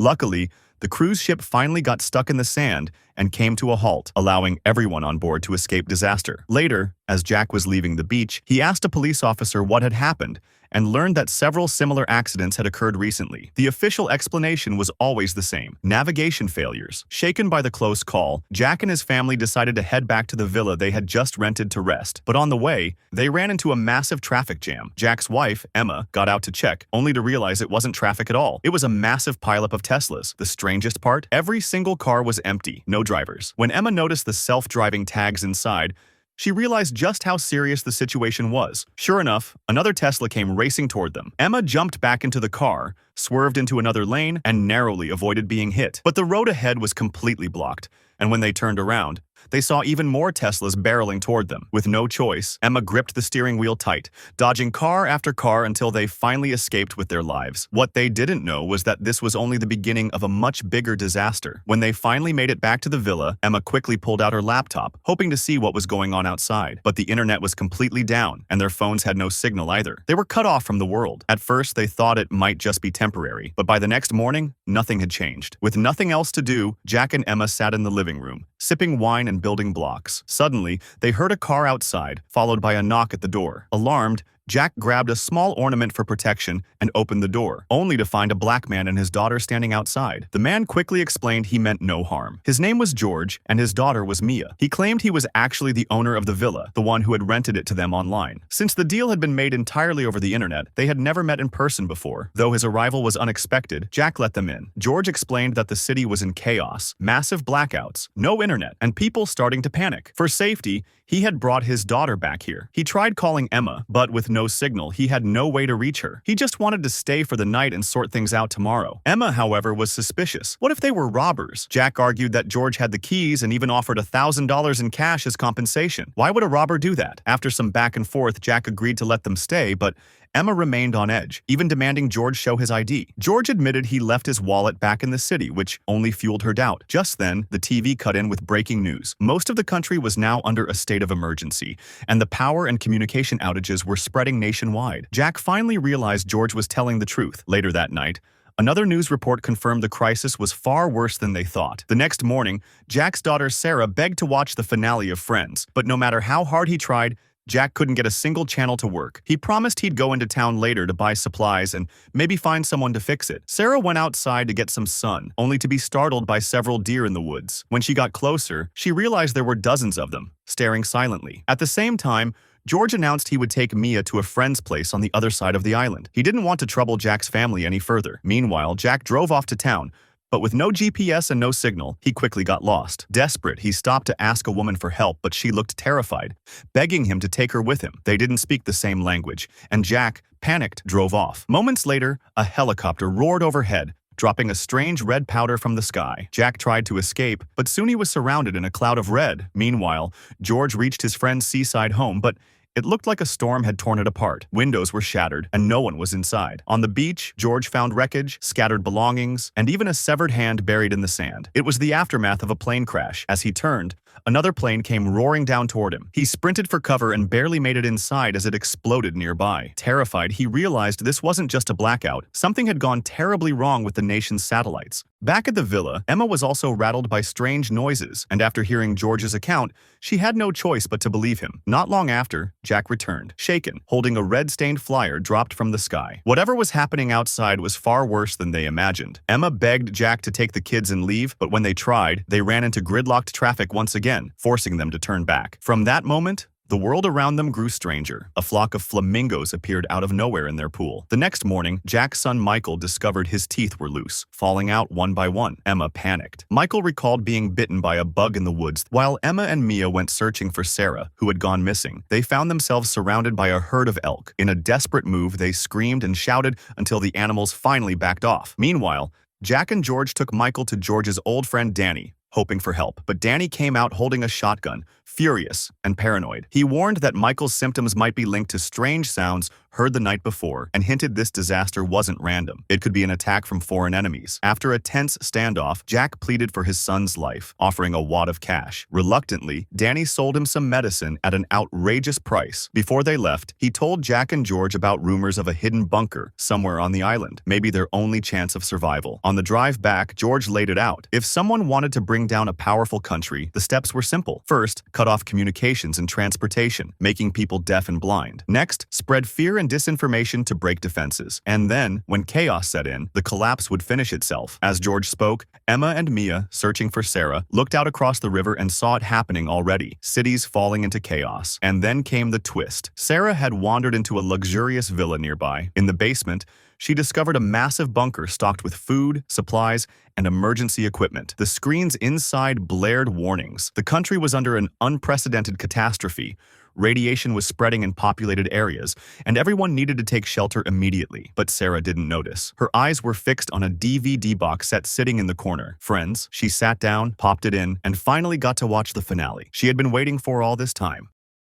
Luckily, the cruise ship finally got stuck in the sand and came to a halt, allowing everyone on board to escape disaster. Later, as Jack was leaving the beach, he asked a police officer what had happened and learned that several similar accidents had occurred recently. The official explanation was always the same: navigation failures. Shaken by the close call, Jack and his family decided to head back to the villa they had just rented to rest. But on the way, they ran into a massive traffic jam. Jack's wife, Emma, got out to check, only to realize it wasn't traffic at all. It was a massive pileup of Teslas. The strangest part? Every single car was empty, no drivers. When Emma noticed the self-driving tags inside, she realized just how serious the situation was. Sure enough, another Tesla came racing toward them. Emma jumped back into the car, swerved into another lane, and narrowly avoided being hit. But the road ahead was completely blocked, and when they turned around, they saw even more Teslas barreling toward them. With no choice, Emma gripped the steering wheel tight, dodging car after car until they finally escaped with their lives. What they didn't know was that this was only the beginning of a much bigger disaster. When they finally made it back to the villa, Emma quickly pulled out her laptop, hoping to see what was going on outside. But the internet was completely down, and their phones had no signal either. They were cut off from the world. At first, they thought it might just be temporary, but by the next morning, nothing had changed. With nothing else to do, Jack and Emma sat in the living room, sipping wine and building blocks. Suddenly, they heard a car outside, followed by a knock at the door. Alarmed, Jack grabbed a small ornament for protection and opened the door, only to find a black man and his daughter standing outside. The man quickly explained he meant no harm. His name was George, and his daughter was Mia. He claimed he was actually the owner of the villa, the one who had rented it to them online. Since the deal had been made entirely over the internet, they had never met in person before. Though his arrival was unexpected, Jack let them in. George explained that the city was in chaos, massive blackouts, no internet, and people starting to panic. For safety, he had brought his daughter back here. He tried calling Emma, but with no signal, he had no way to reach her. He just wanted to stay for the night and sort things out tomorrow. Emma, however, was suspicious. What if they were robbers? Jack argued that George had the keys and even offered $1,000 in cash as compensation. Why would a robber do that? After some back and forth, Jack agreed to let them stay, but Emma remained on edge, even demanding George show his ID. George admitted he left his wallet back in the city, which only fueled her doubt. Just then, the TV cut in with breaking news. Most of the country was now under a state of emergency, and the power and communication outages were spreading nationwide. Jack finally realized George was telling the truth. Later that night, another news report confirmed the crisis was far worse than they thought. The next morning, Jack's daughter Sarah begged to watch the finale of Friends, but no matter how hard he tried, Jack couldn't get a single channel to work. He promised he'd go into town later to buy supplies and maybe find someone to fix it. Sarah went outside to get some sun, only to be startled by several deer in the woods. When she got closer, she realized there were dozens of them, staring silently. At the same time, George announced he would take Mia to a friend's place on the other side of the island. He didn't want to trouble Jack's family any further. Meanwhile, Jack drove off to town, but with no GPS and no signal, he quickly got lost. Desperate, he stopped to ask a woman for help, but she looked terrified, begging him to take her with him. They didn't speak the same language, and Jack, panicked, drove off. Moments later, a helicopter roared overhead, dropping a strange red powder from the sky. Jack tried to escape, but soon he was surrounded in a cloud of red. Meanwhile, George reached his friend's seaside home, but it looked like a storm had torn it apart. Windows were shattered, and no one was inside. On the beach, George found wreckage, scattered belongings, and even a severed hand buried in the sand. It was the aftermath of a plane crash. As he turned, another plane came roaring down toward him. He sprinted for cover and barely made it inside as it exploded nearby. Terrified, he realized this wasn't just a blackout. Something had gone terribly wrong with the nation's satellites. Back at the villa, Emma was also rattled by strange noises, and after hearing George's account, she had no choice but to believe him. Not long after, Jack returned, shaken, holding a red-stained flyer dropped from the sky. Whatever was happening outside was far worse than they imagined. Emma begged Jack to take the kids and leave, but when they tried, they ran into gridlocked traffic once again, forcing them to turn back. From that moment, the world around them grew stranger. A flock of flamingos appeared out of nowhere in their pool. The next morning, Jack's son Michael discovered his teeth were loose, falling out one by one. Emma panicked. Michael recalled being bitten by a bug in the woods. While Emma and Mia went searching for Sarah, who had gone missing, they found themselves surrounded by a herd of elk. In a desperate move, they screamed and shouted until the animals finally backed off. Meanwhile, Jack and George took Michael to George's old friend Danny, hoping for help. But Danny came out holding a shotgun, furious and paranoid. He warned that Michael's symptoms might be linked to strange sounds heard the night before and hinted this disaster wasn't random. It could be an attack from foreign enemies. After a tense standoff, Jack pleaded for his son's life, offering a wad of cash. Reluctantly, Danny sold him some medicine at an outrageous price. Before they left, he told Jack and George about rumors of a hidden bunker somewhere on the island, maybe their only chance of survival. On the drive back, George laid it out. If someone wanted to bring down a powerful country, the steps were simple. First, cut off communications and transportation, making people deaf and blind. Next, spread fear and disinformation to break defenses. And then, when chaos set in, the collapse would finish itself. As George spoke, Emma and Mia, searching for Sarah, looked out across the river and saw it happening already, cities falling into chaos. And then came the twist. Sarah had wandered into a luxurious villa nearby. In the basement, she discovered a massive bunker stocked with food, supplies, and emergency equipment. The screens inside blared warnings. The country was under an unprecedented catastrophe. Radiation was spreading in populated areas, and everyone needed to take shelter immediately. But Sarah didn't notice. Her eyes were fixed on a DVD box set sitting in the corner. Friends, she sat down, popped it in, and finally got to watch the finale she had been waiting for all this time.